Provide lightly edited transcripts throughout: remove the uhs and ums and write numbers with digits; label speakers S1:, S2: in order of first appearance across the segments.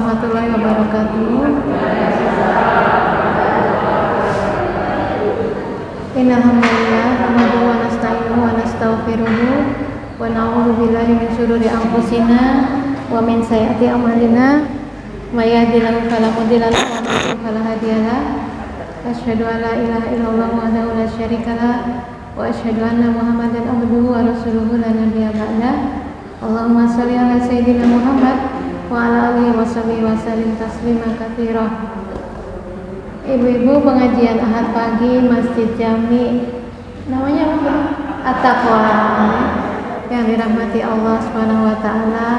S1: warahmatullahi wabarakatuh. Innal hamdalillah nahmaduhu wa nasta'inuhu wa nastaghfiruh wa na'udzu billahi min shururi anfusina wa min sayyiati a'malina. May yahdihillahu fala mudilla lahu wa may yudlil fala hadiya lahu. Asyhadu an la ilaha illallah wahdahu la syarika lahu wa asyhadu anna Muhammadan abduhu wa rasuluhu la nabiyya ba'dah. Allahumma shalli ala sayyidina Muhammad wa ala alihi wa sahbihi wa sallim taslima katsira. Ibu-ibu pengajian Ahad pagi Masjid Jami, namanya apa? At-Taqwa, yang dirahmati Allah Subhanahu wa taala.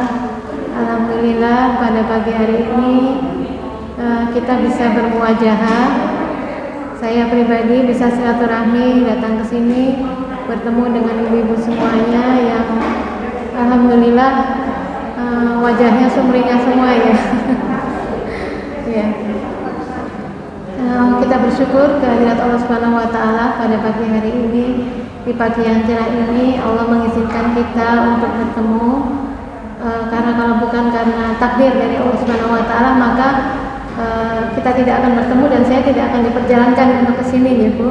S1: Alhamdulillah pada pagi hari ini kita bisa bermuajahah. Saya pribadi bisa silaturahmi, datang ke sini bertemu dengan ibu-ibu semuanya yang alhamdulillah wajahnya sumringah semua ya. Ya. Kita bersyukur kehadirat Allah Subhanahu wa taala pada pagi hari ini. Di pagi yang cerah ini Allah mengizinkan kita untuk bertemu, karena kalau bukan karena takdir dari Allah Subhanahu wa taala maka kita tidak akan bertemu dan saya tidak akan diperjalankan untuk kesini ya Bu.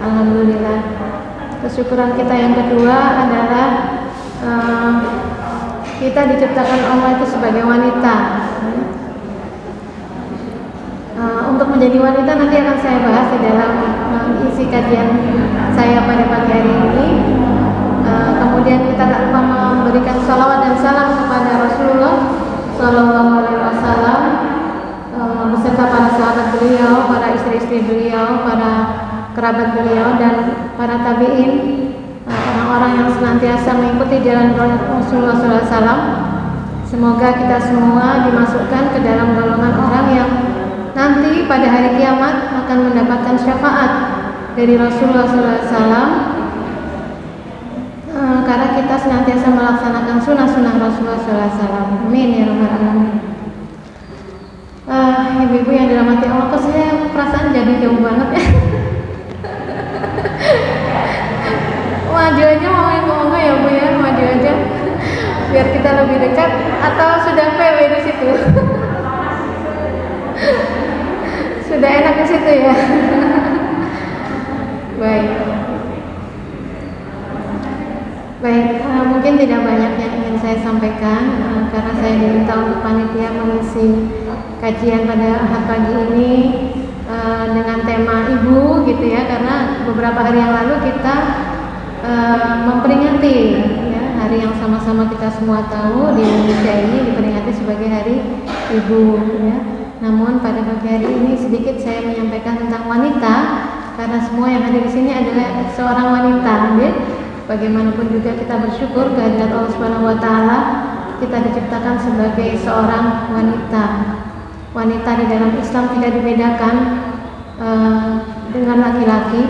S1: Alhamdulillah. Kesyukuran kita yang kedua adalah kita diciptakan Allah itu sebagai wanita. Untuk menjadi wanita nanti akan saya bahas di dalam isi kajian saya pada pagi hari ini. Kemudian kita tak lupa memberikan salawat dan salam kepada Rasulullah Sallallahu Alaihi Wasallam beserta para sahabat beliau, para istri-istri beliau, para kerabat beliau dan para tabiin, orang-orang yang senantiasa mengikuti jalan Rasulullah Sallallahu Alaihi Wasallam. Semoga kita semua dimasukkan ke dalam golongan orang yang nanti pada hari kiamat akan mendapatkan syafaat dari Rasulullah SAW, karena kita senantiasa melaksanakan sunnah-sunnah Rasulullah SAW. Amin ya rabbal alamin. Ibu-ibu yang dirahmati Allah, kok saya perasaan jadi jauh banget ya. Maju aja mau ya Bu ya, maju aja biar kita lebih dekat, atau sudah PW di situ. Sudah enak ke situ ya. Baik, mungkin tidak banyak yang ingin saya sampaikan karena saya diminta untuk panitia mengisi kajian pada Ahad pagi ini dengan tema ibu gitu ya, karena beberapa hari yang lalu kita memperingati ya, hari yang sama-sama kita semua tahu di Indonesia ini diperingati sebagai Hari Ibu ya. Namun pada pagi hari ini sedikit saya menyampaikan tentang wanita, karena semua yang hadir di sini adalah seorang wanita. Ya. Bagaimanapun juga kita bersyukur kehadirat Allah Subhanahu wa taala, kita diciptakan sebagai seorang wanita. Wanita di dalam Islam tidak dibedakan dengan laki-laki.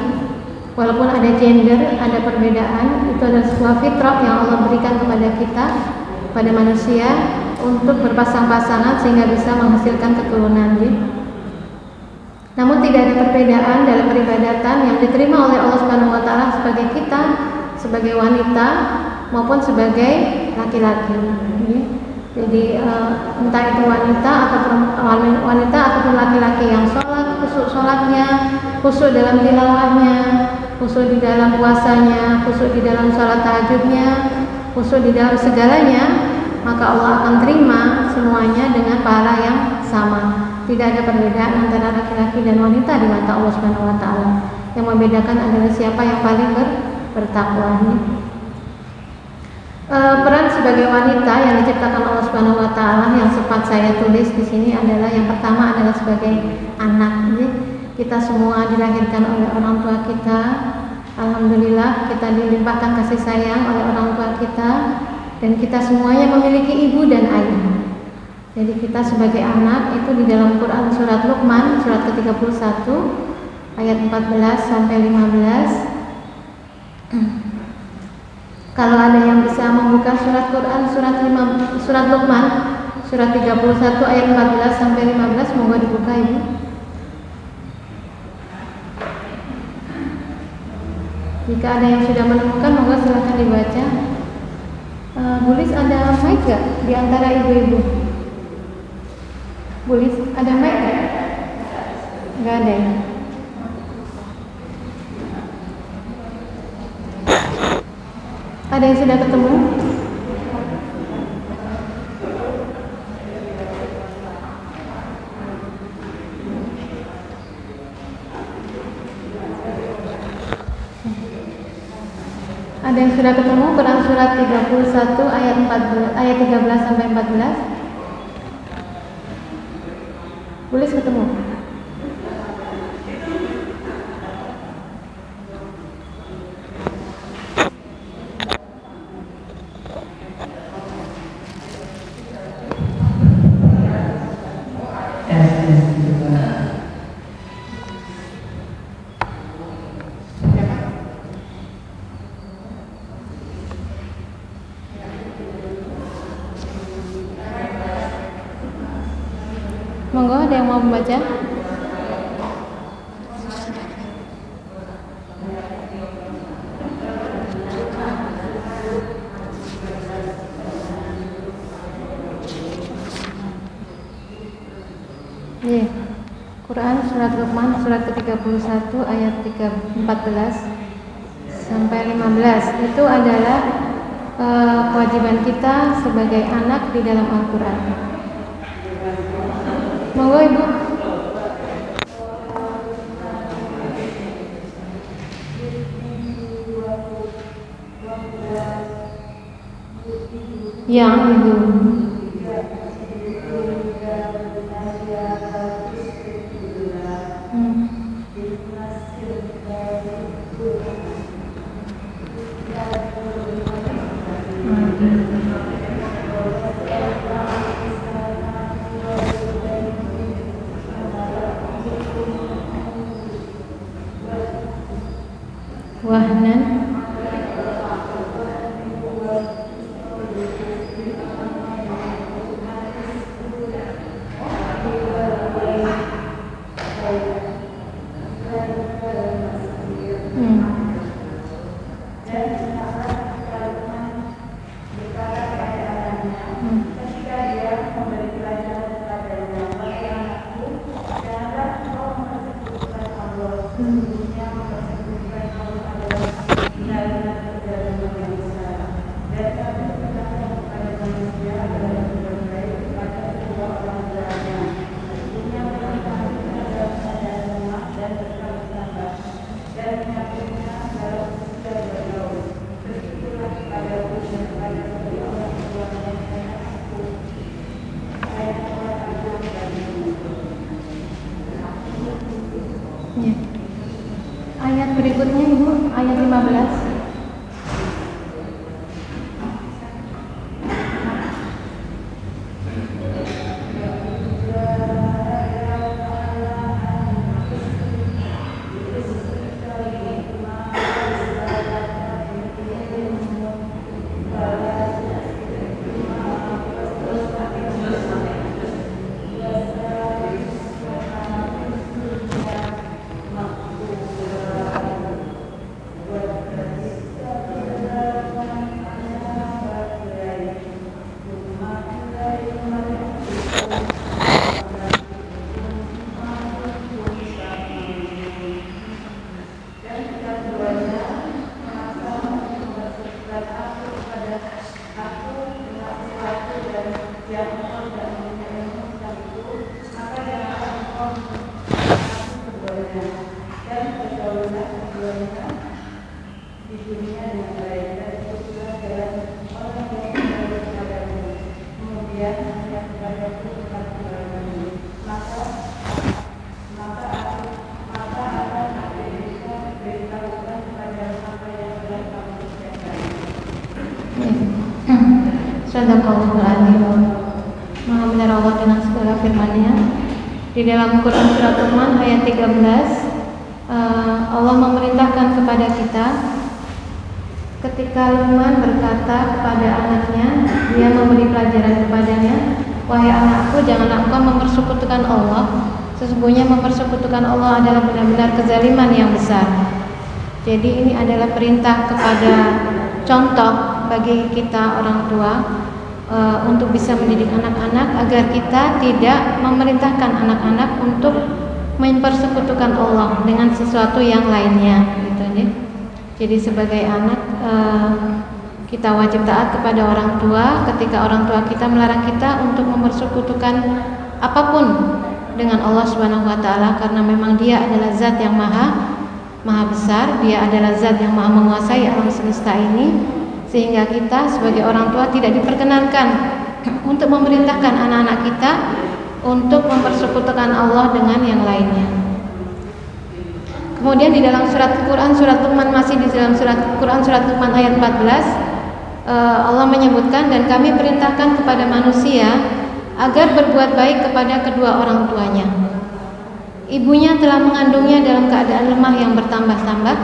S1: Walaupun ada gender, ada perbedaan, itu adalah sebuah fitrah yang Allah berikan kepada kita, pada manusia, untuk berpasang-pasangan sehingga bisa menghasilkan keturunan. Namun tidak ada perbedaan dalam peribadatan yang diterima oleh Allah Subhanahu wa taala sebagai kita sebagai wanita maupun sebagai laki-laki. Jadi entah itu wanita ataupun laki-laki yang sholat, khusyuk sholatnya, khusyuk dalam tilawahnya, khusyuk di dalam puasanya, khusyuk di dalam sholat tahajudnya, khusyuk di dalam segalanya, maka Allah akan terima semuanya dengan pahala yang sama. Tidak ada perbedaan antara laki-laki dan wanita di mata Allah Subhanahu wa taala. Yang membedakan adalah siapa yang paling bertakwa. Peran sebagai wanita yang diciptakan Allah Subhanahu wa taala yang sempat saya tulis di sini adalah yang pertama adalah sebagai anak. Kita semua dilahirkan oleh orang tua kita. Alhamdulillah kita dilimpahkan kasih sayang oleh orang tua kita. Dan kita semuanya memiliki ibu dan ayah. Jadi kita sebagai anak itu di dalam Quran surat Luqman surat ke-31 ayat 14 sampai 15. Kalau ada yang bisa membuka surat Quran surat Luqman surat 31 ayat 14 sampai 15, moga dibuka Ibu. Jika ada yang sudah menemukan, moga silakan dibaca. Bulis ada mic gak di antara ibu-ibu? Bulis, ada mic nggak? Nggak ada ya? Ada yang sudah ketemu? Ada yang sudah ketemu Quran surat 31 ayat 14, ayat 13 sampai 14? Boleh ketemu? Monggo, ada yang mau membaca? Iya. Quran surat Luqman surat ke-31 ayat 14 sampai 15. Itu adalah kewajiban kita sebagai anak di dalam Al-Quran. Monggo Ibu. Yang Ibu. Wahnan. Ya. Ayat berikutnya Ibu, ayat 15. Sadaqallahul Adzim. Maha benar Allah dengan segala firman-Nya. Di dalam Quran surat Luqman ayat 13, Allah memerintahkan kepada kita ketika Luqman berkata kepada anaknya, dia memberi pelajaran kepadanya, wahai anakku, janganlah engkau mempersekutukan Allah. Sesungguhnya mempersekutukan Allah adalah benar-benar kezaliman yang besar. Jadi ini adalah perintah kepada contoh bagi kita orang tua untuk bisa mendidik anak-anak agar kita tidak memerintahkan anak-anak untuk mempersekutukan Allah dengan sesuatu yang lainnya, gitu ya. Jadi sebagai anak kita wajib taat kepada orang tua ketika orang tua kita melarang kita untuk mempersekutukan apapun dengan Allah Subhanahu wa taala, karena memang Dia adalah zat yang maha besar, Dia adalah zat yang maha menguasai alam semesta ini, sehingga kita sebagai orang tua tidak diperkenankan untuk memerintahkan anak-anak kita untuk mempersekutukan Allah dengan yang lainnya. Kemudian di dalam surat Quran surat Luqman, masih di dalam surat Quran surat Luqman ayat 14, Allah menyebutkan, dan kami perintahkan kepada manusia agar berbuat baik kepada kedua orang tuanya. Ibunya telah mengandungnya dalam keadaan lemah yang bertambah-tambah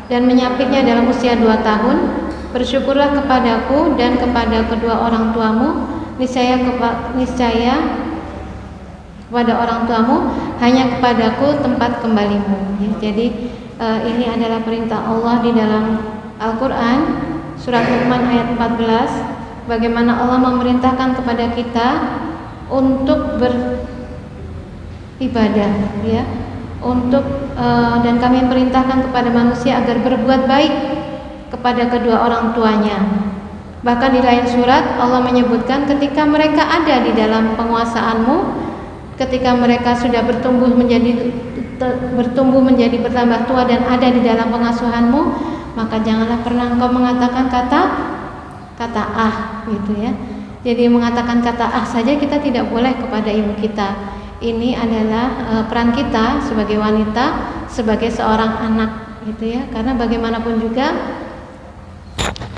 S1: dan menyapitnya dalam usia 2 tahun. Bersyukurlah kepadaku dan kepada kedua orang tuamu, niscaya kepada orang tuamu hanya kepadaku tempat kembalimu. Jadi ini adalah perintah Allah di dalam Al-Quran surat Luqman ayat 14, bagaimana Allah memerintahkan kepada kita untuk beribadah, ya, dan kami perintahkan kepada manusia agar berbuat baik kepada kedua orang tuanya. Bahkan di lain surat Allah menyebutkan ketika mereka ada di dalam penguasaanmu, ketika mereka sudah bertumbuh menjadi bertambah tua dan ada di dalam pengasuhanmu, maka janganlah pernah engkau mengatakan kata gitu ya. Jadi mengatakan kata saja kita tidak boleh kepada ibu kita. Ini adalah peran kita sebagai wanita, sebagai seorang anak, gitu ya. Karena bagaimanapun juga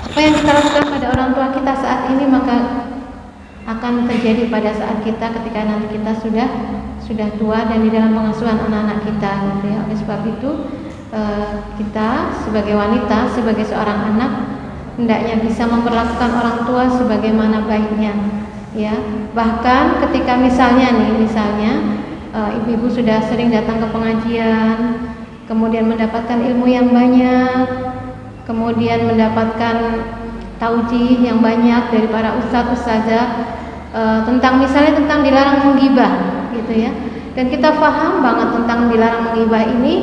S1: apa yang kita lakukan pada orang tua kita saat ini maka akan terjadi pada saat kita ketika nanti kita sudah tua dan di dalam pengasuhan anak-anak kita, gitu ya. Oleh sebab itu kita sebagai wanita, sebagai seorang anak, hendaknya bisa memperlakukan orang tua sebagaimana baiknya, ya. Bahkan ketika misalnya ibu-ibu sudah sering datang ke pengajian, kemudian mendapatkan ilmu yang banyak, kemudian mendapatkan taujih yang banyak dari para ustadz-ustadzah tentang dilarang menggibah, gitu ya. Dan kita paham banget tentang dilarang menggibah ini,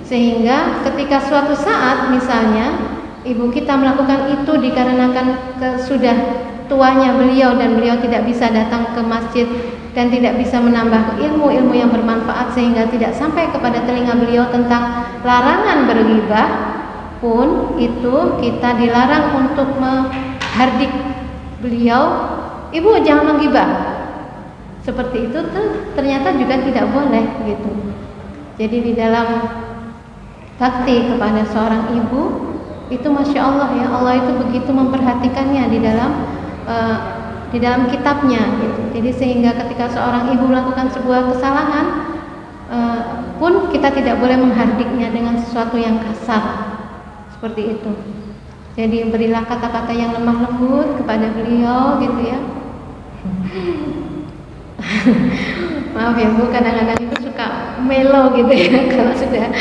S1: sehingga ketika suatu saat misalnya ibu kita melakukan itu dikarenakan sudah tuanya beliau dan beliau tidak bisa datang ke masjid dan tidak bisa menambah ilmu-ilmu yang bermanfaat sehingga tidak sampai kepada telinga beliau tentang larangan berghibah, pun itu kita dilarang untuk menghardik beliau, ibu jangan menggibah. Seperti itu ternyata juga tidak boleh, gitu. Jadi di dalam bakti kepada seorang ibu itu masya Allah ya, Allah itu begitu memperhatikannya di dalam kitabnya, gitu. Jadi sehingga ketika seorang ibu melakukan sebuah kesalahan pun kita tidak boleh menghardiknya dengan sesuatu yang kasar seperti itu. Jadi berilah kata-kata yang lemah lembut kepada beliau, gitu ya. Maaf ya Bu, kadang-kadang itu suka melo gitu ya kalau sudah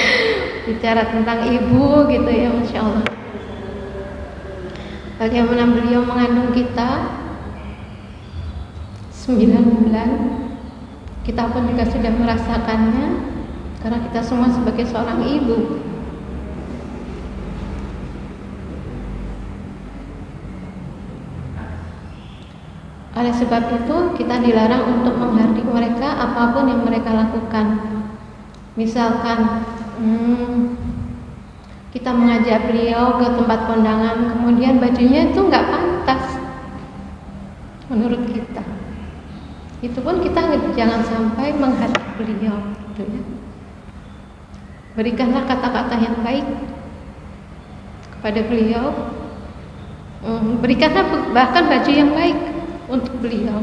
S1: bicara tentang ibu, gitu ya. Masya Allah, bagaimana beliau mengandung kita 9 bulan, kita pun juga sudah merasakannya karena kita semua sebagai seorang ibu. Oleh sebab itu kita dilarang untuk menghardik mereka apapun yang mereka lakukan. Misalkan kita mengajak beliau ke tempat kondangan, kemudian bajunya itu nggak pantas menurut kita, itu pun kita jangan sampai menghardik beliau, gitu ya. Berikanlah kata-kata yang baik kepada beliau, berikanlah bahkan baju yang baik untuk beliau.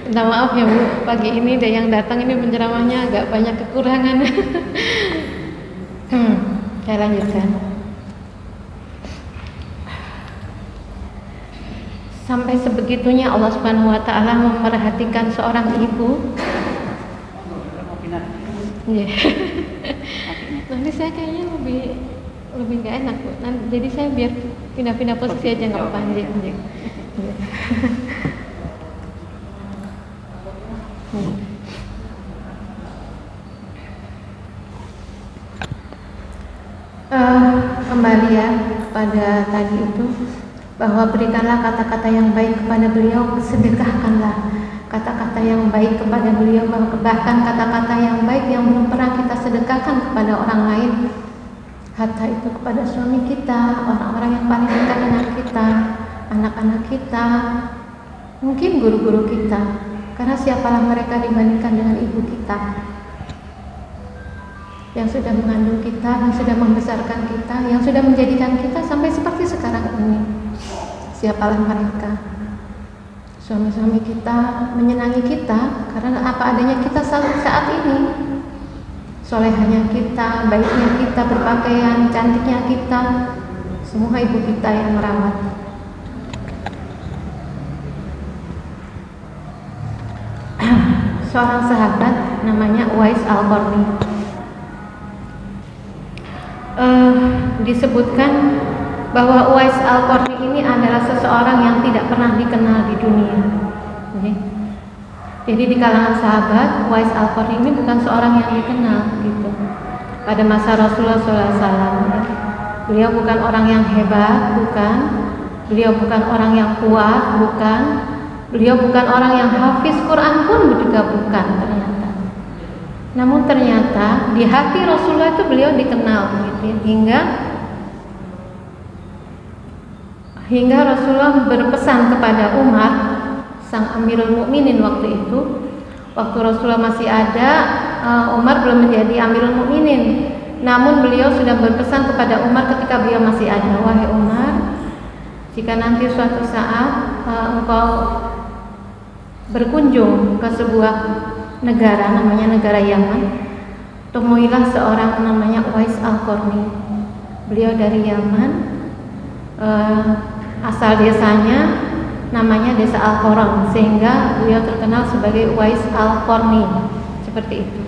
S1: Minta maaf ya Bu, pagi ini ada yang datang ini penceramahnya agak banyak kekurangan. Saya lanjutkan. Sampai sebegitunya Allah Subhanahu wa taala memerhatikan seorang ibu. Yeah. Nanti saya kayaknya lebih nggak enak, Bu. Jadi saya biar pindah-pindah posisi aja nggak apa-apa. Kembali ya pada tadi itu, bahwa berikanlah kata-kata yang baik kepada beliau, sedekahkanlah kata-kata yang baik kepada beliau, bahkan kata-kata yang baik yang belum pernah kita sedekahkan kepada orang lain, hatta itu kepada suami kita, orang-orang yang paling dekat dengan kita, anak-anak kita, mungkin guru-guru kita, karena siapalah mereka dibandingkan dengan ibu kita yang sudah mengandung kita, yang sudah membesarkan kita, yang sudah menjadikan kita sampai seperti sekarang ini. Siapalah mereka? Suami-suami kita menyenangi kita karena apa adanya kita saat ini. Solehanya kita, baiknya kita berpakaian, cantiknya kita, semua ibu kita yang merawat. Seorang sahabat namanya Uwais Al-Qarni, disebutkan bahwa Uwais Al-Qarni ini adalah seseorang yang tidak pernah dikenal di dunia. Jadi di kalangan sahabat, Uwais Al-Qarni ini bukan seorang yang dikenal gitu. Pada masa Rasulullah SAW, ya. Beliau bukan orang yang hebat, bukan. Beliau bukan orang yang kuat, bukan. Beliau bukan orang yang hafiz Quran pun juga bukan ternyata. Namun ternyata di hati Rasulullah itu beliau dikenal gitu, hingga Rasulullah berpesan kepada Umar, sang Amirul Mukminin waktu itu. Waktu Rasulullah masih ada, Umar belum menjadi Amirul Mukminin. Namun beliau sudah berpesan kepada Umar ketika beliau masih ada, wahai Umar, jika nanti suatu saat engkau berkunjung ke sebuah negara, namanya negara Yaman, temuilah seorang namanya Uwais Al-Qarni. Beliau dari Yaman, asal desanya namanya desa Al-Qaran, sehingga beliau terkenal sebagai Uwais Al-Qarni. Seperti itu.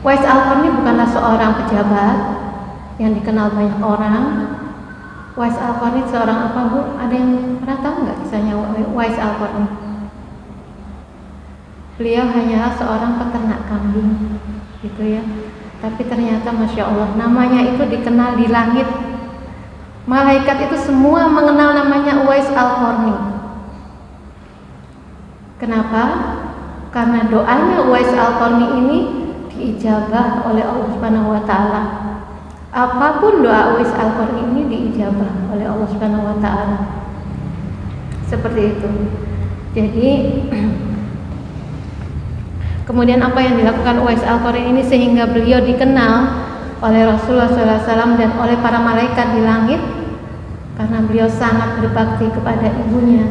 S1: Uwais Al-Qarni bukanlah seorang pejabat yang dikenal banyak orang. Uwais Al-Qarni seorang apa, Bu? Ada yang pernah tahu nggak kisahnya Uwais Al-Qarni? Beliau hanyalah seorang peternak kambing, gitu ya. Tapi ternyata Masya Allah, namanya itu dikenal di langit. Malaikat itu semua mengenal namanya Uwais Al-Qarni. Kenapa? Karena doanya Uwais Al-Qarni ini diijabah oleh Allah Subhanahu wa taala. Apapun doa Uwais Al-Qarni ini diijabah oleh Allah Subhanahu wa taala. Seperti itu. Jadi kemudian apa yang dilakukan Uwais Al-Qarni ini sehingga beliau dikenal oleh Rasulullah SAW dan oleh para malaikat di langit, karena beliau sangat berbakti kepada ibunya,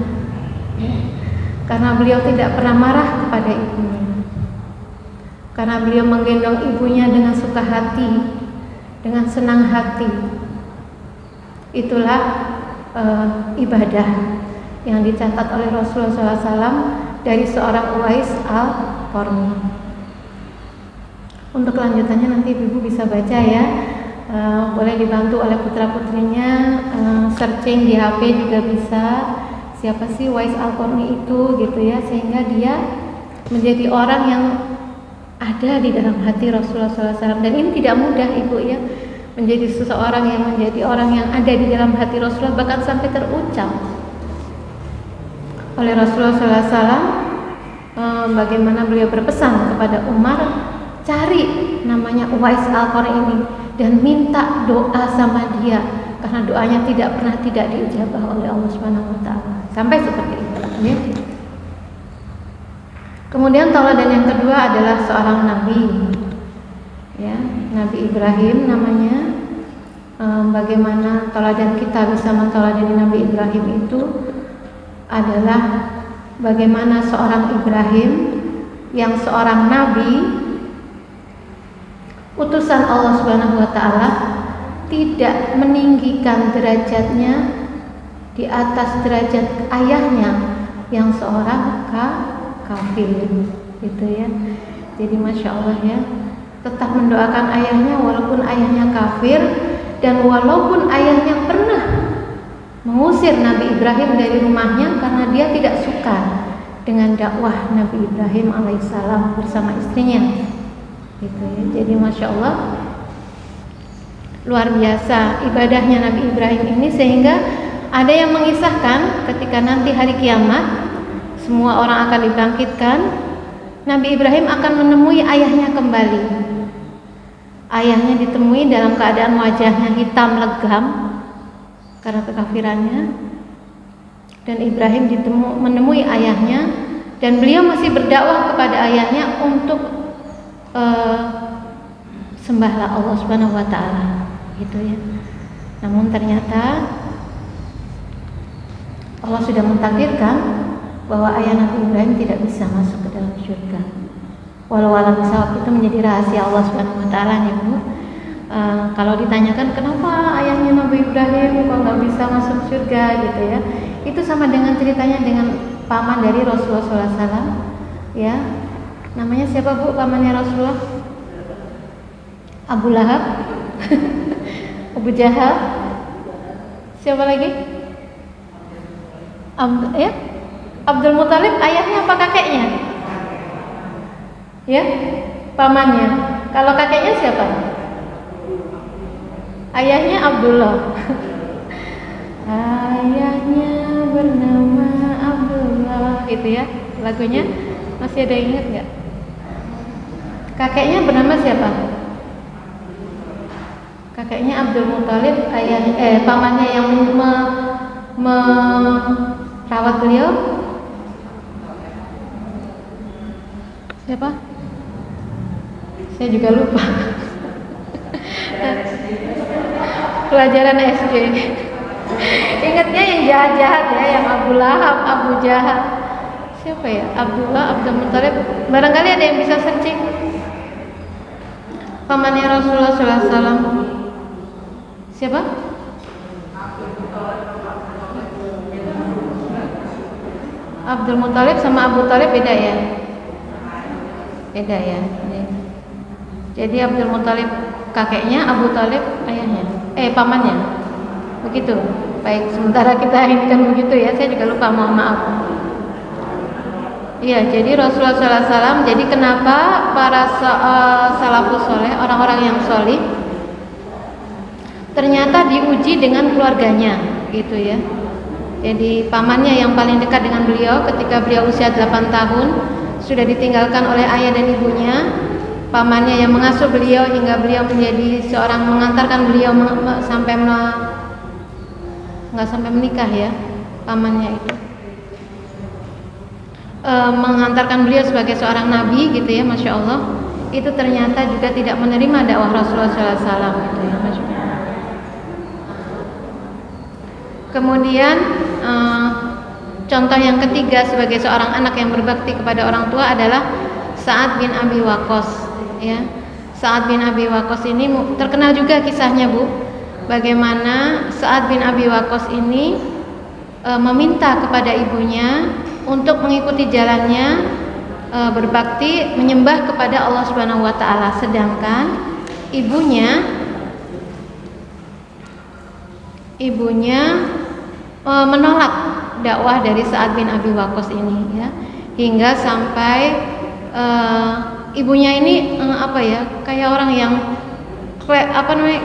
S1: karena beliau tidak pernah marah kepada ibunya, karena beliau menggendong ibunya dengan suka hati, dengan senang hati. Itulah ibadah yang dicatat oleh Rasulullah SAW dari seorang Uwais Al-Qarni. Untuk kelanjutannya nanti ibu bisa baca ya, boleh dibantu oleh putra-putrinya, searching di HP juga bisa. Siapa sih Uwais Al-Qarni itu gitu ya, sehingga dia menjadi orang yang ada di dalam hati Rasulullah SAW. Dan ini tidak mudah ibu ya, menjadi seseorang yang menjadi orang yang ada di dalam hati Rasulullah, bahkan sampai terucap oleh Rasulullah SAW. Bagaimana beliau berpesan kepada Umar, cari namanya Uwais Al-Qarni ini dan minta doa sama dia, karena doanya tidak pernah tidak diijabah oleh Allah Subhanahu wa taala. Sampai seperti itu ya. Kemudian tauladan yang kedua adalah seorang nabi. Ya, Nabi Ibrahim namanya. Bagaimana tauladan kita bisa mentauladani Nabi Ibrahim itu adalah bagaimana seorang Ibrahim yang seorang nabi, utusan Allah Subhanahu wa taala, tidak meninggikan derajatnya di atas derajat ayahnya yang seorang kafir, gitu ya. Jadi masya Allah ya, tetap mendoakan ayahnya walaupun ayahnya kafir, dan walaupun ayahnya pernah mengusir Nabi Ibrahim dari rumahnya karena dia tidak suka dengan dakwah Nabi Ibrahim alaihissalam bersama istrinya, gitu ya. Jadi masya Allah luar biasa ibadahnya Nabi Ibrahim ini, sehingga ada yang mengisahkan ketika nanti hari kiamat semua orang akan dibangkitkan, Nabi Ibrahim akan menemui ayahnya kembali. Ayahnya ditemui dalam keadaan wajahnya hitam legam karena kekafirannya, dan Ibrahim menemui ayahnya, dan beliau masih berdakwah kepada ayahnya untuk sembahlah Allah Subhanahu wa taala, gitu ya. Namun ternyata Allah sudah mentakdirkan bahwa ayah Nabi Ibrahim tidak bisa masuk ke dalam surga. Walau alam sawab itu menjadi rahasia Allah Subhanahu wa taala ya, Bu. Kalau ditanyakan kenapa ayahnya Nabi Ibrahim kok nggak bisa masuk surga, gitu ya, itu sama dengan ceritanya dengan paman dari Rasulullah SAW, ya. Namanya siapa, Bu, pamannya Rasulullah? Abu Lahab, Abu Jahal, siapa lagi? Abdul Muthalib, ayahnya apa kakeknya? Ya, pamannya. Kalau kakeknya siapa? Ayahnya Abdullah. Ayahnya bernama Abdullah, itu ya lagunya. Masih ada yang ingat nggak? Kakeknya bernama siapa? Kakeknya Abdul Muthalib, pamannya yang merawat beliau siapa? Saya juga lupa. Pelajaran SD. Ingatnya yang jahat-jahat ya, yang Abu Lahab, Abu Jahal. Siapa ya? Abdullah, Abdul Muthalib. Barangkali ada yang bisa searching. Pamannya Rasulullah SAW. Siapa? Abdul Muthalib sama Abu Thalib beda ya? Beda ya. Jadi Abdul Muthalib kakeknya, Abu Thalib ayahnya, pamannya. Begitu. Baik, sementara kita ini kan begitu ya. Saya juga lupa, mohon maaf. Iya, jadi Rasulullah SAW. Jadi kenapa para salafus soleh, orang-orang yang solih, ternyata diuji dengan keluarganya, gitu ya. Jadi pamannya yang paling dekat dengan beliau ketika beliau usia 8 tahun sudah ditinggalkan oleh ayah dan ibunya. Pamannya yang mengasuh beliau hingga beliau menjadi seorang, mengantarkan beliau sampai nggak sampai menikah ya, pamannya itu mengantarkan beliau sebagai seorang nabi, gitu ya, masya Allah. Itu ternyata juga tidak menerima dakwah Rasulullah SAW, gitu ya, masya Allah. Kemudian contoh yang ketiga sebagai seorang anak yang berbakti kepada orang tua adalah Sa'ad bin Abi Waqqas, ya. Sa'ad bin Abi Waqqas ini terkenal juga kisahnya, Bu. Bagaimana Sa'ad bin Abi Waqqas ini meminta kepada ibunya untuk mengikuti jalannya, berbakti, menyembah kepada Allah Subhanahu wa taala, sedangkan ibunya menolak dakwah dari Sa'ad bin Abi Waqqas ini, ya. Hingga sampai ibunya ini kayak orang yang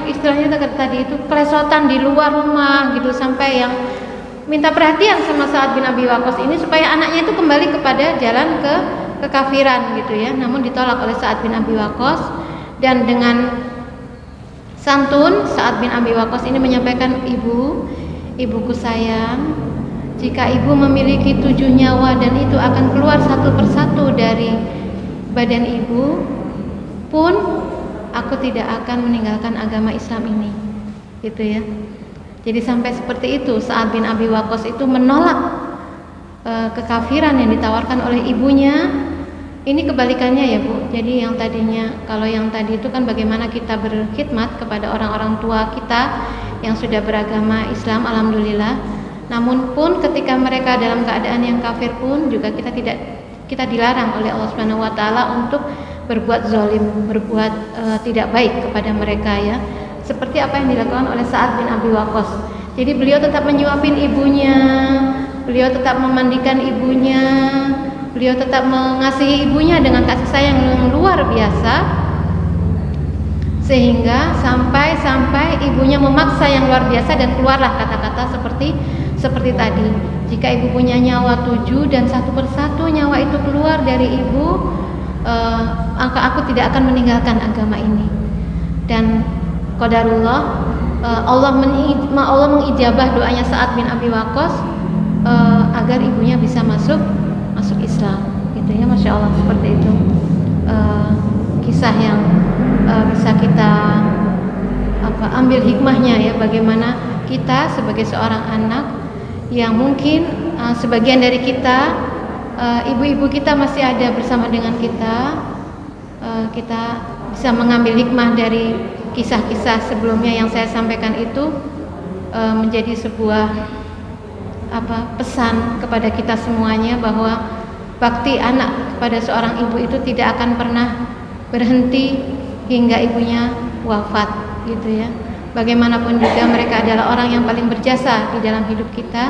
S1: istilahnya tadi itu klesotan di luar rumah gitu, sampai yang minta perhatian sama Sa'ad bin Abi Waqqas ini supaya anaknya itu kembali kepada jalan kekafiran, gitu ya. Namun ditolak oleh Sa'ad bin Abi Waqqas, dan dengan santun Sa'ad bin Abi Waqqas ini menyampaikan, ibuku sayang, jika ibu memiliki 7 nyawa dan itu akan keluar satu persatu dari badan ibu pun, aku tidak akan meninggalkan agama Islam ini, gitu ya. Jadi sampai seperti itu Sa'ad bin Abi Waqqas itu menolak kekafiran yang ditawarkan oleh ibunya. Ini kebalikannya ya, Bu. Jadi yang kalau yang tadi itu kan bagaimana kita berkhidmat kepada orang-orang tua kita yang sudah beragama Islam, alhamdulillah. Namun pun ketika mereka dalam keadaan yang kafir pun juga kita dilarang oleh Allah Subhanahu wa taala untuk berbuat zalim, berbuat tidak baik kepada mereka ya. Seperti apa yang dilakukan oleh Sa'ad bin Abi Waqqas. Jadi beliau tetap menyuapin ibunya, beliau tetap memandikan ibunya, beliau tetap mengasihi ibunya dengan kasih sayang yang luar biasa. Sehingga sampai ibunya memaksa yang luar biasa dan keluarlah kata-kata seperti tadi. Jika ibu punya nyawa 7 dan satu persatu nyawa itu keluar dari ibu, aku tidak akan meninggalkan agama ini. Dan qadarullah, Allah mengijabah doanya Sa'ad bin Abi Waqqas agar ibunya bisa masuk Islam. Gitu ya, masya Allah, seperti itu. Kisah yang bisa kita ambil hikmahnya ya, bagaimana kita sebagai seorang anak yang mungkin sebagian dari kita ibu-ibu kita masih ada bersama dengan kita, kita bisa mengambil hikmah dari kisah-kisah sebelumnya yang saya sampaikan itu, menjadi sebuah pesan kepada kita semuanya bahwa bakti anak kepada seorang ibu itu tidak akan pernah berhenti hingga ibunya wafat gitu ya. Bagaimanapun juga mereka adalah orang yang paling berjasa di dalam hidup kita,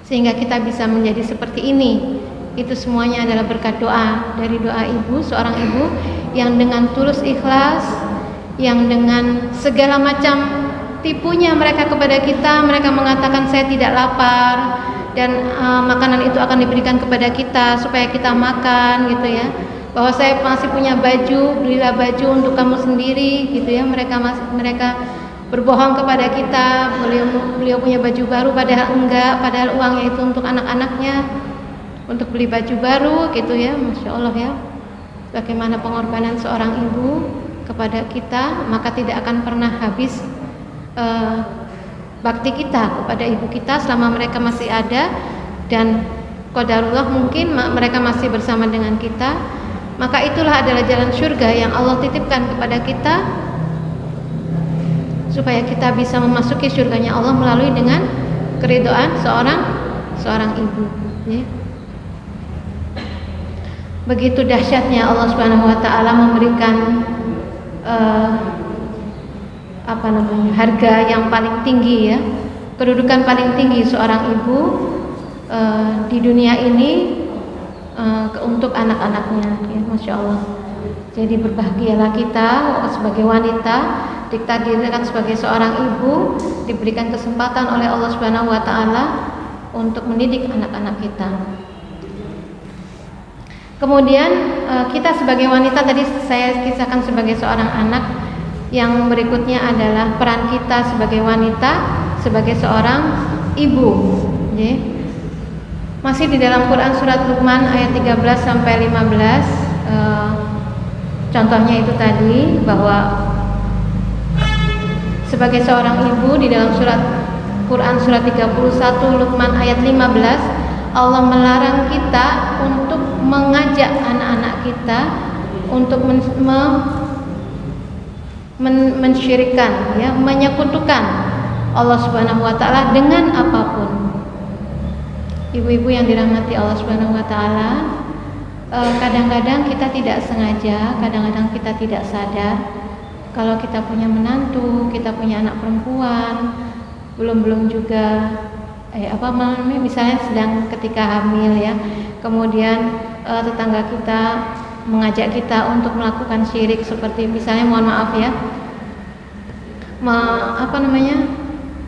S1: sehingga kita bisa menjadi seperti ini. Itu semuanya adalah berkat doa, dari doa ibu, seorang ibu yang dengan tulus ikhlas, yang dengan segala macam tipunya mereka kepada kita, mereka mengatakan saya tidak lapar dan makanan itu akan diberikan kepada kita supaya kita makan gitu ya. Bahwa saya masih punya baju, belilah baju untuk kamu sendiri gitu ya. Mereka berbohong kepada kita, beliau punya baju baru padahal enggak, padahal uangnya itu untuk anak-anaknya, untuk beli baju baru gitu ya. Masya Allah ya, bagaimana pengorbanan seorang ibu kepada kita, maka tidak akan pernah habis bakti kita kepada ibu kita selama mereka masih ada. Dan qadarullah mungkin mereka masih bersama dengan kita, maka itulah adalah jalan surga yang Allah titipkan kepada kita, supaya kita bisa memasuki surganya Allah melalui dengan keridhaan seorang ibu ya. Begitu dahsyatnya Allah Subhanahu wa taala memberikan harga yang paling tinggi ya, kedudukan paling tinggi seorang ibu di dunia ini untuk anak-anaknya ya, masya Allah. Jadi berbahagialah kita sebagai wanita, ditakdirkan sebagai seorang ibu, diberikan kesempatan oleh Allah Subhanahu wa taala untuk mendidik anak-anak kita. Kemudian kita sebagai wanita, tadi saya kisahkan sebagai seorang anak. Yang berikutnya adalah peran kita sebagai wanita, sebagai seorang ibu ya. Masih di dalam Quran surat Luqman ayat 13 sampai 15. Contohnya itu tadi, bahwa sebagai seorang ibu di dalam Quran surat 31 Luqman ayat 15, Allah melarang kita untuk mengajak anak-anak kita untuk mensyirikkan ya, menyekutukan Allah Subhanahu wa taala dengan apapun. Ibu-ibu yang dirahmati Allah Subhanahu wa taala, kadang-kadang kita tidak sengaja, kadang-kadang kita tidak sadar kalau kita punya menantu, kita punya anak perempuan, belum juga misalnya sedang ketika hamil ya, kemudian tetangga kita mengajak kita untuk melakukan syirik, seperti misalnya, mohon maaf ya,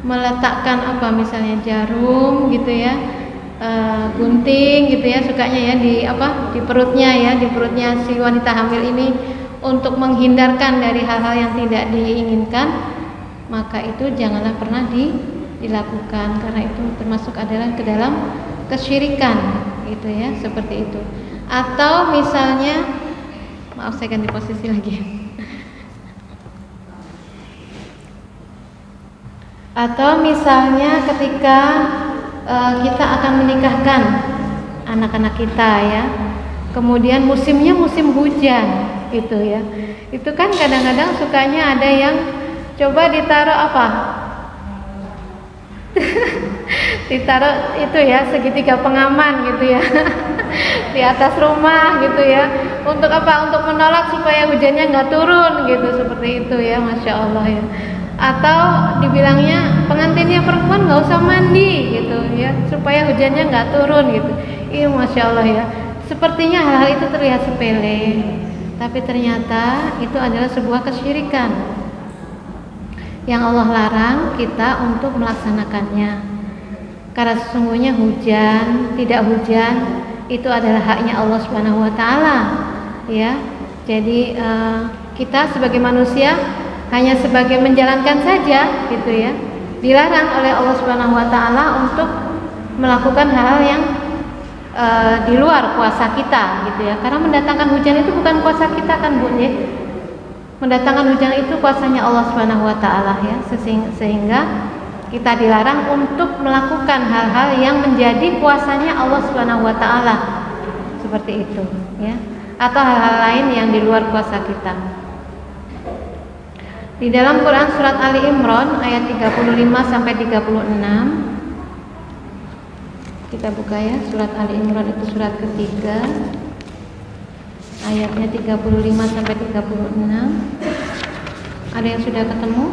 S1: meletakkan misalnya jarum gitu ya, gunting gitu ya, sukanya ya di perutnya ya, di perutnya si wanita hamil ini, untuk menghindar dari hal-hal yang tidak diinginkan, maka itu janganlah pernah dilakukan, karena itu termasuk adalah ke dalam kesyirikan gitu ya, seperti itu. Atau misalnya, maaf saya ganti posisi lagi. Atau misalnya ketika kita akan menikahkan anak-anak kita ya, kemudian musimnya musim hujan gitu ya, itu kan kadang-kadang sukanya ada yang coba ditaruh ditaruh itu ya, segitiga pengaman gitu ya di atas rumah gitu ya. Untuk apa? Untuk menolak supaya hujannya nggak turun gitu, seperti itu ya, Masya Allah ya. Atau dibilangnya pengantinnya perempuan nggak usah mandi gitu ya, supaya hujannya nggak turun gitu. Iya, Masya Allah ya. Sepertinya hal-hal itu terlihat sepele, tapi ternyata itu adalah sebuah kesyirikan yang Allah larang kita untuk melaksanakannya. Karena sesungguhnya hujan, tidak hujan itu adalah haknya Allah Subhanahu wa taala ya. Jadi kita sebagai manusia hanya sebagai menjalankan saja gitu ya. Dilarang oleh Allah Subhanahu wa taala untuk melakukan hal-hal yang di luar kuasa kita gitu ya. Karena mendatangkan hujan itu bukan kuasa kita kan, Bu ya. Mendatangkan hujan itu kuasanya Allah Subhanahu wa taala ya. Sehingga kita dilarang untuk melakukan hal-hal yang menjadi kuasanya Allah Subhanahu wa taala. Seperti itu ya. Atau hal-hal lain yang di luar kuasa kita. Di dalam Quran surat Ali Imran ayat 35 sampai 36. Kita buka ya, surat Ali Imran itu surat ketiga. Ayatnya 35 sampai 36. Ada yang sudah ketemu?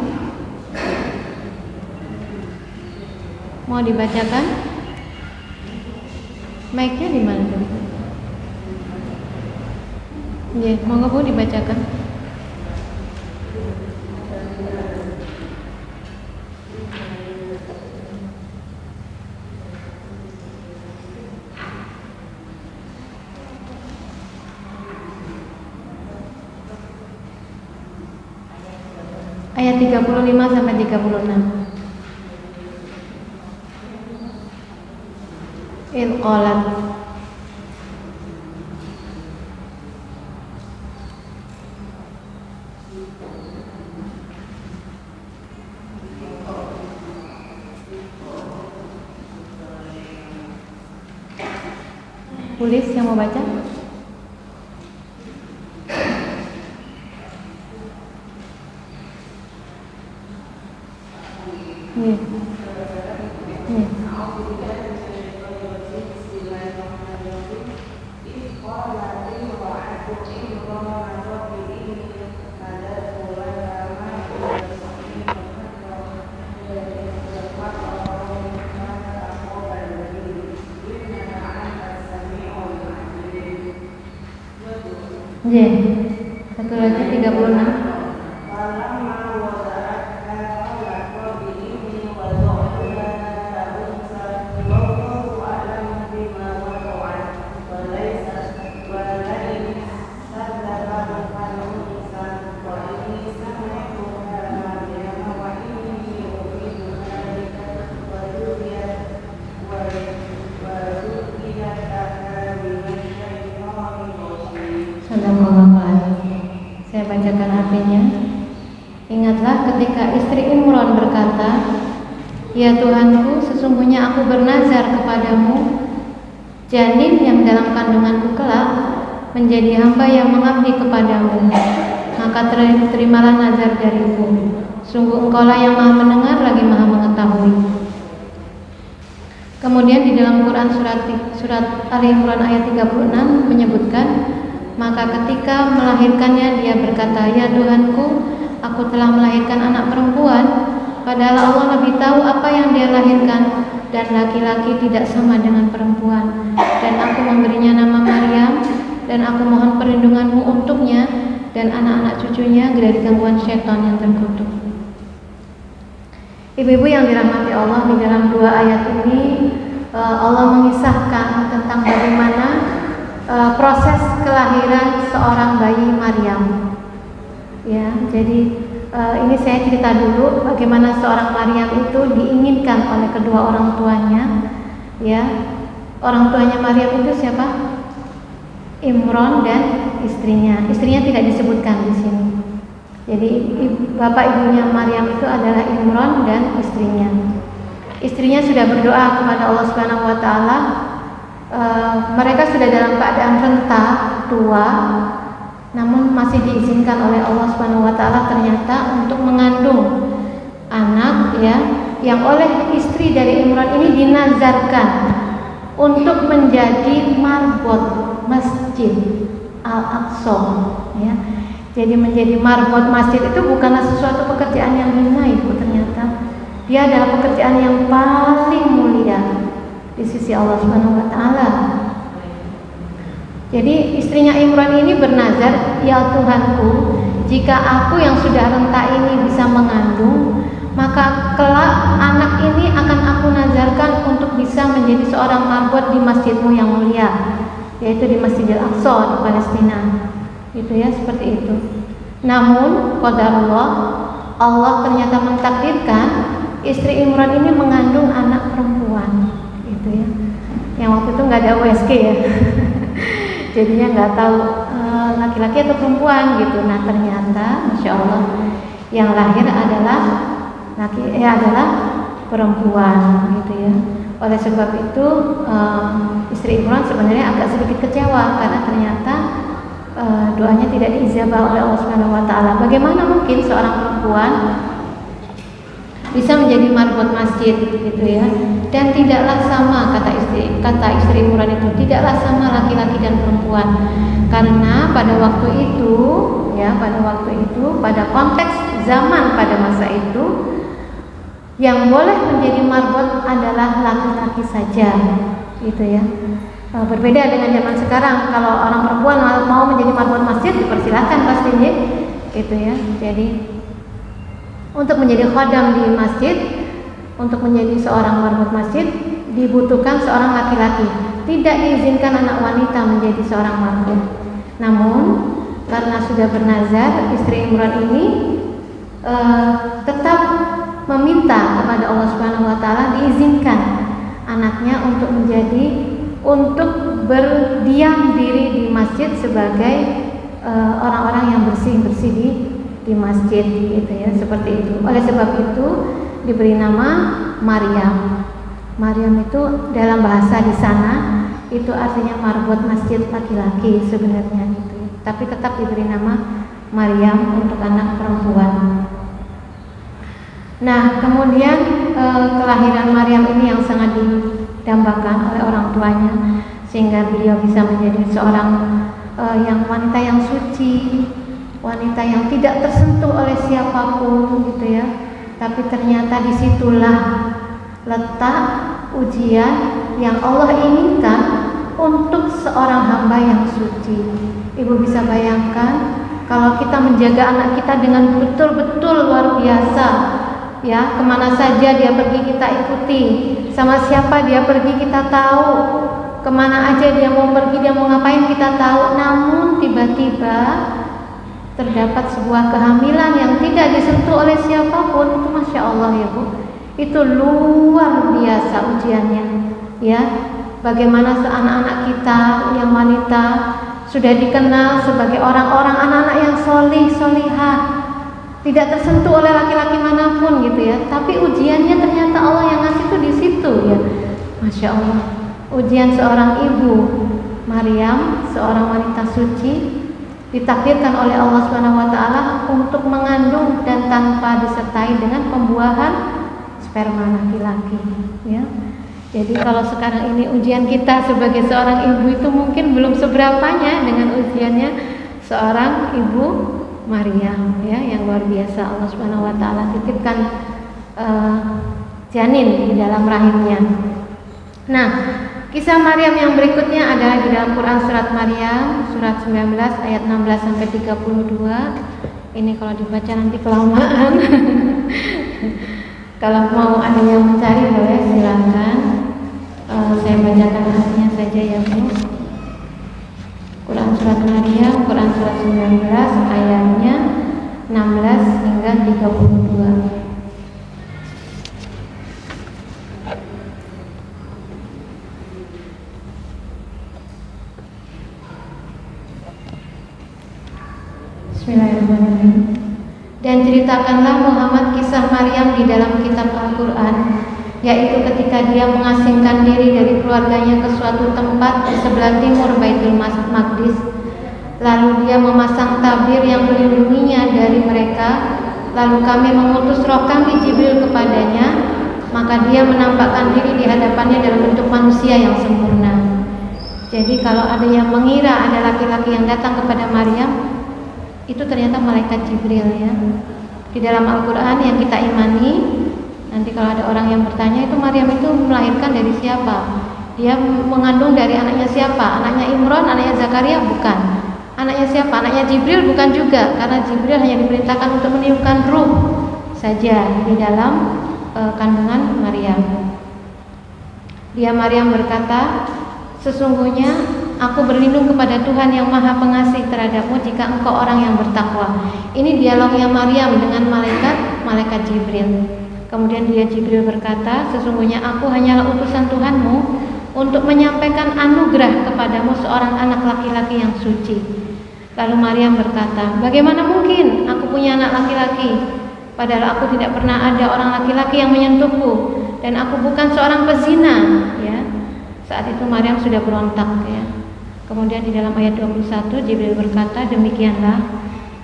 S1: Mau dibacakan? Mic-nya di mana tuh? Ya, monggo Bu dibacakan. Ayat 35 sampai 36. Qalat tulis yang mau baca. Nih. Nih. Satu lagi 36. Saya bacakan artinya. Ingatlah ketika istri Imran berkata, "Ya Tuhanku, sesungguhnya aku bernazar kepadamu, janin yang dalam kandunganku kelak menjadi hamba yang mengabdi kepadamu. Maka terimalah nazar dariku. Sungguh Engkaulah yang Maha mendengar lagi Maha mengetahui." Kemudian di dalam Quran surat Ali Imran ayat 36 menyebutkan, maka ketika melahirkannya dia berkata, "Ya Tuhanku, aku telah melahirkan anak perempuan, padahal Allah lebih tahu apa yang dia lahirkan, dan laki-laki tidak sama dengan perempuan. Dan aku memberinya nama Maryam, dan aku mohon perlindunganmu untuknya dan anak-anak cucunya dari gangguan syaitan yang terkutuk." Ibu-ibu yang dirahmati Allah, di dalam dua ayat ini Allah mengisahkan tentang bagaimana proses kelahiran seorang bayi Maryam. Ya, jadi ini saya cerita dulu bagaimana seorang Maryam itu diinginkan oleh kedua orang tuanya. Ya, orang tuanya Maryam itu siapa? Imran dan istrinya. Istrinya tidak disebutkan di sini. Jadi bapak ibunya Maryam itu adalah Imran dan istrinya. Istrinya sudah berdoa kepada Allah Subhanahu wa taala. Mereka sudah dalam keadaan renta, tua, namun masih diizinkan oleh Allah Subhanahu wa taala ternyata untuk mengandung anak ya yang oleh istri dari Imran ini dinazarkan untuk menjadi marbot masjid Al-Aqsa, ya. Jadi menjadi marbot masjid itu bukanlah sesuatu pekerjaan yang hina, Ibu. Ternyata dia adalah pekerjaan yang paling mulia di sisi Allah Subhanahu wa taala. Jadi istrinya Imran ini bernazar, "Ya Tuhanku, jika aku yang sudah renta ini bisa mengandung, maka kelak anak ini akan aku nazarkan untuk bisa menjadi seorang marbot di masjidmu yang mulia, yaitu di Masjidil Aqsa di Palestina." Gitu ya, seperti itu. Namun qadarullah, Allah ternyata mentakdirkan istri Imran ini mengandung anak perempuan, gitu ya. Yang waktu itu nggak ada USG ya, jadinya nggak tahu laki-laki atau perempuan gitu. Nah ternyata, masya Allah, yang lahir adalah adalah perempuan, gitu ya. Oleh sebab itu istri Imran sebenarnya agak sedikit kecewa karena ternyata doanya tidak diijabah oleh Allah Subhanahu wa taala. Bagaimana mungkin seorang perempuan bisa menjadi marbot masjid, gitu ya. Dan tidaklah sama, kata istri Imran itu, tidaklah sama laki-laki dan perempuan. Karena pada waktu itu, pada konteks zaman pada masa itu, yang boleh menjadi marbot adalah laki-laki saja, gitu ya. Berbeda dengan zaman sekarang, kalau orang perempuan mau menjadi marbot masjid dipersilakan pastinya, gitu ya. Jadi untuk menjadi khodam di masjid, untuk menjadi seorang marbot masjid dibutuhkan seorang laki-laki. Tidak diizinkan anak wanita menjadi seorang marbot. Namun karena sudah bernazar, istri Imran ini tetap meminta kepada Allah Subhanahu wa taala diizinkan anaknya untuk berdiam diri di masjid sebagai orang-orang yang bersih-bersih di masjid, gitu ya, seperti itu. Oleh sebab itu diberi nama Maryam. Maryam itu dalam bahasa di sana itu artinya marbot masjid laki-laki sebenarnya, gitu ya. Tapi tetap diberi nama Maryam untuk anak perempuan. Nah, kemudian kelahiran Maryam ini yang sangat didambakan oleh orang tuanya, sehingga beliau bisa menjadi seorang wanita yang suci, wanita yang tidak tersentuh oleh siapapun, gitu ya. Tapi ternyata disitulah letak ujian yang Allah inginkan untuk seorang hamba yang suci. Ibu bisa bayangkan kalau kita menjaga anak kita dengan betul-betul luar biasa, ya, kemana saja dia pergi kita ikuti, sama siapa dia pergi kita tahu, kemana aja dia mau pergi, dia mau ngapain kita tahu. Namun tiba-tiba terdapat sebuah kehamilan yang tidak disentuh oleh siapapun, itu masya Allah ya Bu, itu luar biasa ujiannya, ya. Bagaimana anak-anak kita yang wanita sudah dikenal sebagai orang-orang, anak-anak yang solihah, tidak tersentuh oleh laki-laki manapun, gitu ya. Tapi ujiannya ternyata Allah yang ngasih itu di situ, ya, masya Allah. Ujian seorang ibu Maryam, seorang wanita suci, ditakdirkan oleh Allah Subhanahu wa taala untuk mengandung dan tanpa disertai dengan pembuahan sperma laki-laki, ya. Jadi kalau sekarang ini ujian kita sebagai seorang ibu itu mungkin belum seberapanya dengan ujiannya seorang ibu Maryam, ya, yang luar biasa. Allah Subhanahu wa taala titipkan janin di dalam rahimnya. Nah, kisah Maryam yang berikutnya adalah di dalam Quran surat Maryam surat 19 ayat 16 sampai 32. Ini kalau dibaca nanti kelamaan. Kalau mau ada yang mencari boleh silakan. Saya bacakan artinya saja ya Bu. Quran surat Maryam, Quran surat 19 ayatnya 16 hingga 32. Bismillahirrahmanirrahim. Dan ceritakanlah Muhammad kisah Maryam di dalam kitab Al-Quran, yaitu ketika dia mengasingkan diri dari keluarganya ke suatu tempat di sebelah timur Baitul Maqdis. Lalu dia memasang tabir yang melindunginya dari mereka. Lalu kami mengutus roh kami Jibril kepadanya, maka dia menampakkan diri di hadapannya dalam bentuk manusia yang sempurna. Jadi kalau ada yang mengira ada laki-laki yang datang kepada Maryam, itu ternyata malaikat Jibril ya. Di dalam Al-Quran yang kita imani, nanti kalau ada orang yang bertanya, itu Maryam itu melahirkan dari siapa? Dia mengandung dari anaknya siapa? Anaknya Imran, anaknya Zakaria? Bukan. Anaknya siapa? Anaknya Jibril? Bukan juga, karena Jibril hanya diperintahkan untuk meniupkan ruh saja di dalam kandungan Maryam. Dia Maryam berkata, sesungguhnya aku berlindung kepada Tuhan yang Maha Pengasih terhadapmu jika engkau orang yang bertakwa. Ini dialognya Maryam dengan malaikat Jibril. Kemudian dia Jibril berkata, sesungguhnya aku hanyalah utusan Tuhanmu untuk menyampaikan anugerah kepadamu seorang anak laki-laki yang suci. Lalu Maryam berkata, bagaimana mungkin aku punya anak laki-laki, padahal aku tidak pernah ada orang laki-laki yang menyentuhku, dan aku bukan seorang pezina. Ya, saat itu Maryam sudah berontak ya. Kemudian di dalam ayat 21 Jibril berkata, demikianlah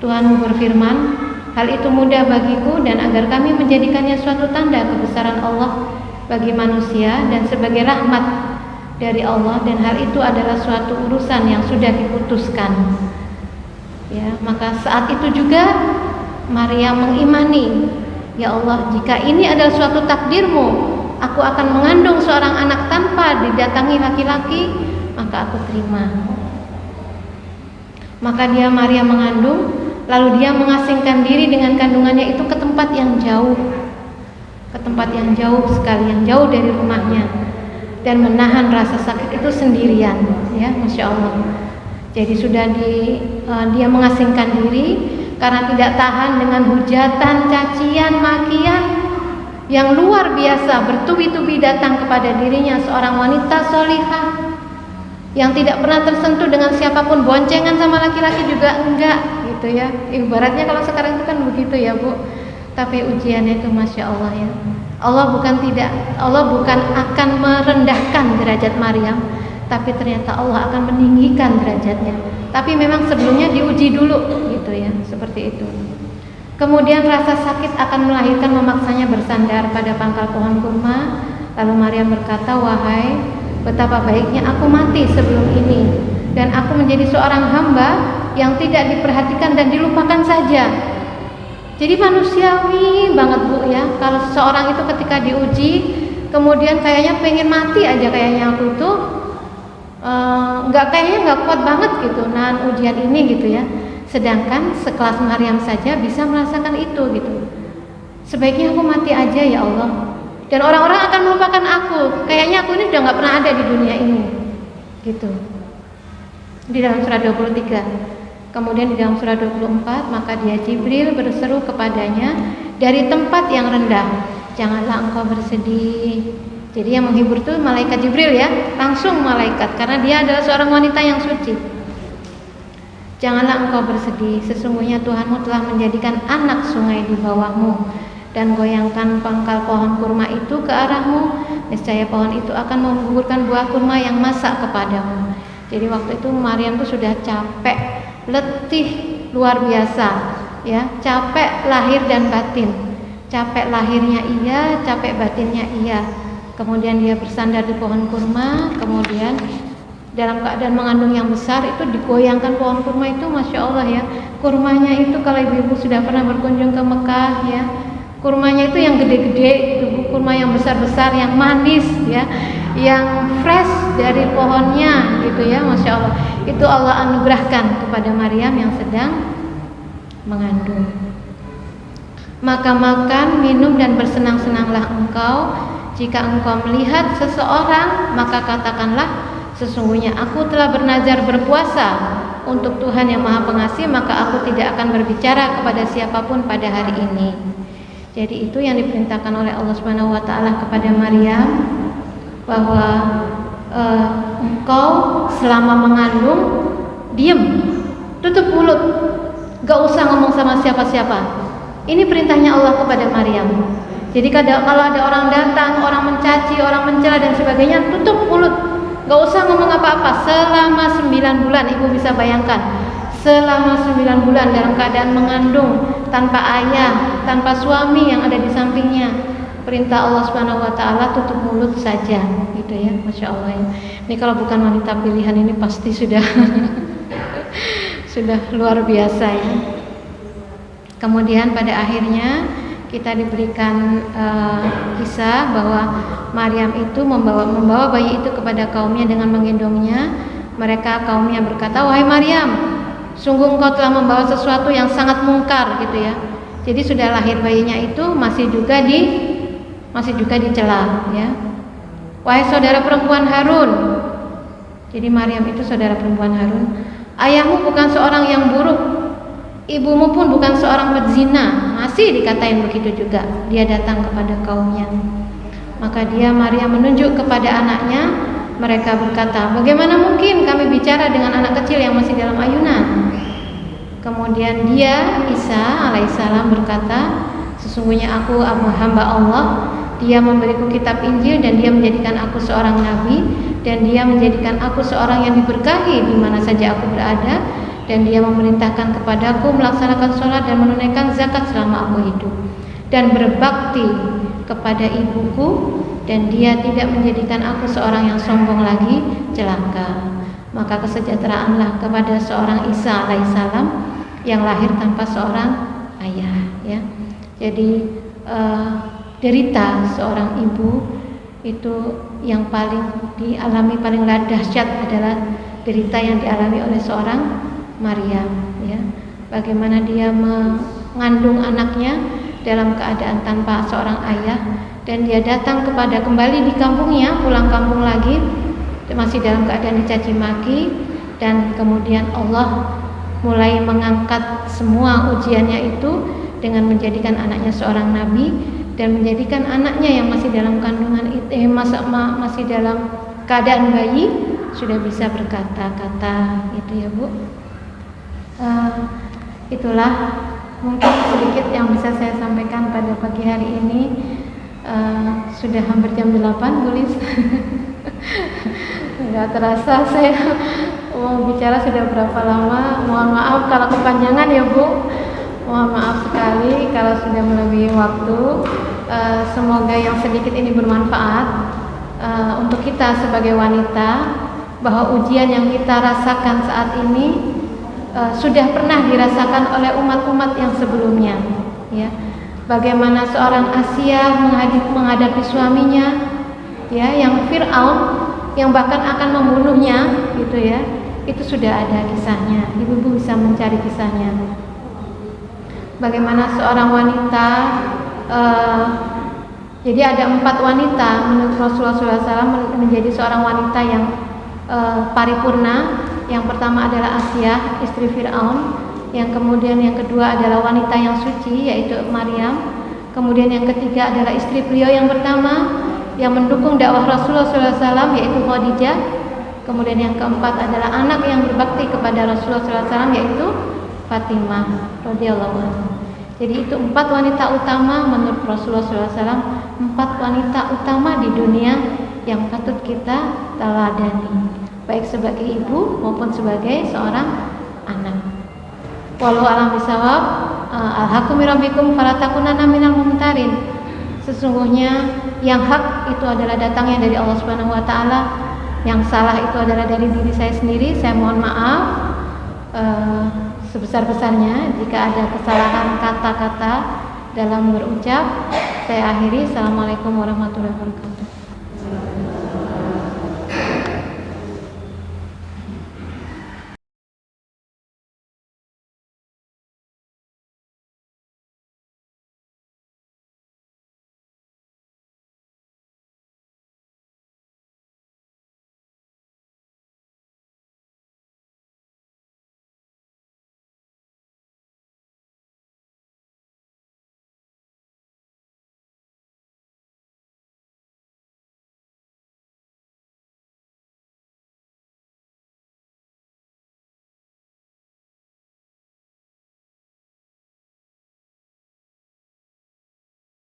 S1: Tuhanmu berfirman, hal itu mudah bagiku dan agar kami menjadikannya suatu tanda kebesaran Allah bagi manusia dan sebagai rahmat dari Allah, dan hal itu adalah suatu urusan yang sudah diputuskan. Ya, maka saat itu juga Maryam mengimani, ya Allah, jika ini adalah suatu takdirmu, aku akan mengandung seorang anak tanpa didatangi laki-laki, maka aku terima. Maka dia Maryam mengandung, lalu dia mengasingkan diri dengan kandungannya itu ke tempat yang jauh, sekali, yang jauh dari rumahnya, dan menahan rasa sakit itu sendirian. Ya, Masya Allah. Jadi sudah dia mengasingkan diri karena tidak tahan dengan hujatan, cacian, makian yang luar biasa bertubi-tubi datang kepada dirinya, seorang wanita solihah yang tidak pernah tersentuh dengan siapapun, boncengan sama laki-laki juga enggak gitu ya. Ibaratnya kalau sekarang itu kan begitu ya Bu. Tapi ujiannya itu Masya Allah ya. Allah bukan akan merendahkan derajat Maryam, tapi ternyata Allah akan meninggikan derajatnya. Tapi memang sebelumnya diuji dulu gitu ya, seperti itu. Kemudian rasa sakit akan melahirkan memaksanya bersandar pada pangkal pohon kurma. Lalu Maryam berkata, wahai, betapa baiknya aku mati sebelum ini, dan aku menjadi seorang hamba yang tidak diperhatikan dan dilupakan saja. Jadi manusiawi banget Bu ya, kalau seseorang itu ketika diuji kemudian kayaknya pengen mati aja, kayaknya aku itu nggak kuat banget gitu nahan ujian ini gitu ya. Sedangkan sekelas Maryam saja bisa merasakan itu gitu. Sebaiknya aku mati aja ya Allah, dan orang-orang akan melupakan aku, kayaknya aku ini udah nggak pernah ada di dunia ini gitu. Di dalam surah 23. Kemudian di dalam surah 24, maka dia Jibril berseru kepadanya dari tempat yang rendah, janganlah engkau bersedih. Jadi yang menghibur itu malaikat Jibril ya, langsung malaikat, karena dia adalah seorang wanita yang suci. Janganlah engkau bersedih, sesungguhnya Tuhanmu telah menjadikan anak sungai di bawahmu, dan goyangkan pangkal pohon kurma itu ke arahmu, niscaya pohon itu akan menggugurkan buah kurma yang masak kepadamu. Jadi waktu itu Maryam tuh sudah capek, letih luar biasa ya, capek lahir dan batin, capek lahirnya iya, capek batinnya iya. Kemudian dia bersandar di pohon kurma, kemudian dalam keadaan mengandung yang besar itu digoyangkan pohon kurma itu, Masya Allah ya. Kurmanya itu kalau ibu-ibu sudah pernah berkunjung ke Mekah ya, kurmanya itu yang gede-gede, itu kurma yang besar-besar, yang manis ya, yang fresh dari pohonnya gitu ya, Masya Allah. Itu Allah anugerahkan kepada Maryam yang sedang mengandung. Maka makan, minum dan bersenang-senanglah engkau. Jika engkau melihat seseorang, maka katakanlah, sesungguhnya aku telah bernazar berpuasa untuk Tuhan yang Maha Pengasih, maka aku tidak akan berbicara kepada siapapun pada hari ini. Jadi itu yang diperintahkan oleh Allah Subhanahu wa taala kepada Maryam, bahwa engkau selama mengandung diam, tutup mulut, gak usah ngomong sama siapa-siapa. Ini perintahnya Allah kepada Maryam. Jadi kalau ada orang datang, orang mencaci, orang mencela dan sebagainya, tutup mulut, gak usah ngomong apa-apa selama 9 bulan. Ibu bisa bayangkan, selama 9 bulan dalam keadaan mengandung, tanpa ayah, tanpa suami yang ada di sampingnya, perintah Allah Subhanahu wa taala tutup mulut saja gitu ya. Masya Allah ya. Ini kalau bukan wanita pilihan ini pasti sudah sudah luar biasa ya. Kemudian pada akhirnya kita diberikan kisah bahwa Maryam itu membawa bayi itu kepada kaumnya dengan menggendongnya. Mereka kaumnya berkata, "Wahai Maryam, sungguh engkau telah membawa sesuatu yang sangat mungkar," gitu ya. Jadi sudah lahir bayinya itu masih juga dicela ya. "Wahai saudara perempuan Harun." Jadi Maryam itu saudara perempuan Harun. "Ayahmu bukan seorang yang buruk, ibumu pun bukan seorang pezina." Masih dikatain begitu juga. Dia datang kepada kaumnya. Maka Maryam menunjuk kepada anaknya. Mereka berkata, "Bagaimana mungkin kami bicara dengan anak kecil yang masih dalam ayunan?" Kemudian Isa alaihissalam berkata, "Sesungguhnya aku hamba Allah. Dia memberiku kitab Injil dan dia menjadikan aku seorang nabi, dan dia menjadikan aku seorang yang diberkahi di mana saja aku berada, dan dia memerintahkan kepadaku melaksanakan sholat dan menunaikan zakat selama aku hidup, dan berbakti kepada ibuku, dan dia tidak menjadikan aku seorang yang sombong lagi celaka." Maka kesejahteraanlah kepada seorang Isa alaihissalam yang lahir tanpa seorang ayah ya. Jadi derita seorang ibu itu yang paling dialami, paling dahsyat adalah derita yang dialami oleh seorang Maryam ya. Bagaimana dia mengandung anaknya dalam keadaan tanpa seorang ayah, dan dia datang kembali di kampungnya, pulang kampung lagi masih dalam keadaan dicaci maki, dan kemudian Allah mulai mengangkat semua ujiannya itu dengan menjadikan anaknya seorang nabi, dan menjadikan anaknya yang masih dalam kandungan masih dalam keadaan bayi sudah bisa berkata-kata itu ya Bu. Itulah mungkin sedikit yang bisa saya sampaikan pada pagi hari ini. Sudah hampir jam 8 Bu Lis. Nggak terasa saya mau bicara sudah berapa lama. Mohon maaf kalau kepanjangan ya Bu. Mohon maaf sekali kalau sudah melebihi waktu. Semoga yang sedikit ini bermanfaat untuk kita sebagai wanita, bahwa ujian yang kita rasakan saat ini sudah pernah dirasakan oleh umat-umat yang sebelumnya ya. Bagaimana seorang Asia menghadapi suaminya ya, yang Fir'aun, yang bahkan akan membunuhnya gitu ya. Itu sudah ada kisahnya. Ibu-ibu bisa mencari kisahnya. Bagaimana seorang wanita jadi ada 4 wanita menurut Rasulullah SAW menjadi seorang wanita yang paripurna. Yang pertama adalah Asia, istri Fir'aun. Yang kemudian yang kedua adalah wanita yang suci, yaitu Maryam. Kemudian yang ketiga adalah istri beliau yang pertama yang mendukung dakwah Rasulullah SAW, yaitu Khadijah. Kemudian yang keempat adalah anak yang berbakti kepada Rasulullah SAW, yaitu Fatimah radhiyallahu anha. Jadi itu 4 wanita utama menurut Rasulullah SAW, 4 wanita utama di dunia yang patut kita teladani, baik sebagai ibu maupun sebagai seorang anak. Wallahu a'lam bishawab. Alhaqqu min rabbikum fala takunanna minal mumtarin. Sesungguhnya yang hak itu adalah datangnya dari Allah Subhanahu wa taala. Yang salah itu adalah dari diri saya sendiri. Saya mohon maaf sebesar-besarnya jika ada kesalahan kata-kata dalam berucap. Saya akhiri. Assalamualaikum warahmatullahi wabarakatuh.